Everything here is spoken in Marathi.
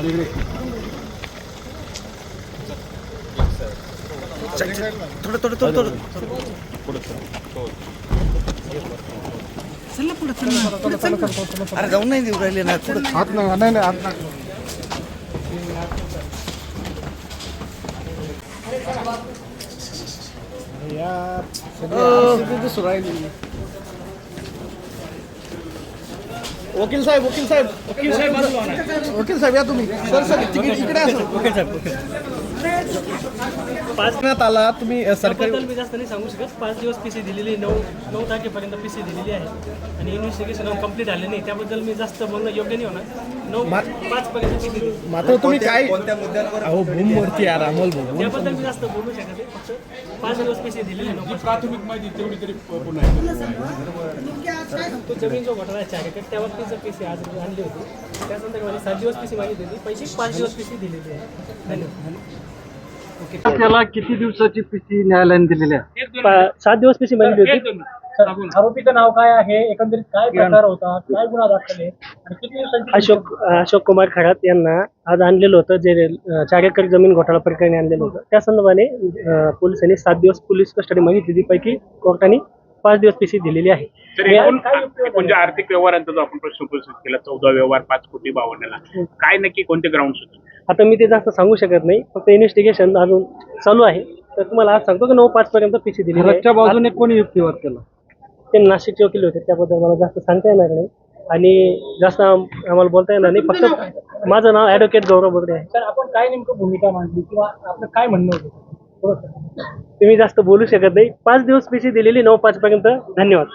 थोडं थोडं थोडं थोडं चल ना पुढे चल. अरे जाऊन नाही देऊ राहिले ना पुढे. हात नाही हात नाही. वकील साहेब वकील साहेब वकील साहेब वकील साहेब या तुम्ही. सर सर इकडे असं. वकील साहेब पाचण्यात आला तुम्ही सरकारी. मी जास्त नाही सांगू शकत. 5 दिवस पीसी दिलेली, 9 तारखेपर्यंत पीसी दिलेली आहे आणि इन्व्हेस्टिगेशन कंप्लीट झाले नाही, त्याबद्दल मी जास्त बोलणं योग्य नाही होणार. 9-5 पर्यंत पीसी दिली. मात्र तुम्ही काय अहो भूमवरती यार अमोल भाऊ. त्याबद्दल मी जास्त बोलू शकत नाही. फक्त 5 दिवस पीसी दिलेली. प्राथमिक माहिती तेवढी तरी तो जमीन जो घोटाळा आहे त्या बाबतीचं पीसी आज आणली होती. त्या संदर्भाने 7 दिवस पीसी माहिती दिली, पैसे 5 दिवस पीसी दिलेली आहे. धन्यवाद. त्याला किती दिवसाची पीसी न्यायालयाने दिलेली आहे? 7 दिवस पीसी माहिती होती. आरोपीचं नाव काय आहे, एकंदरीत काय प्रकार होता, काय गुन्हा दाखल आहे आणि किती दिवसांची. अशोक कुमार खरात यांना आज आणलेलं होतं, जे 4 एकर जमीन घोटाळा प्रकरणी आणलेलं होतं. त्या संदर्भाने पोलिसांनी 7 दिवस पोलीस कस्टडी मागितली होती, पैकी कोर्टाने 5 दिवस पीसी दिलेली आहे. म्हणजे आर्थिक व्यवहारांचा जो आपण प्रश्न उपस्थित केला, 14 व्यवहार 5 कोटी 52 काय नक्की कोणते ग्राउंड्स होते? आता मी ते जास्त सांगू शकत नाही, फक्त इन्व्हेस्टिगेशन अजून चालू आहे. तर तुम्हाला आज सांगतो की 9-5 पर्यंत पीसी दिली. घरच्या बाजूने कोणी युक्तिवाद केला? ते नाशिकचे वकील होते, त्याबद्दल मला जास्त सांगता येणार नाही आणि जास्त आम्हाला बोलता येणार नाही. फक्त माझं नाव ॲडव्होकेट गौरव बोगडे आहे. तर आपण काय नेमकं भूमिका मांडली किंवा आपलं काय म्हणणं होतं तुम्ही जास्त बोलू शकत नाही. 5 दिवस पीसी दिलेली, 9-5 पर्यंत. धन्यवाद.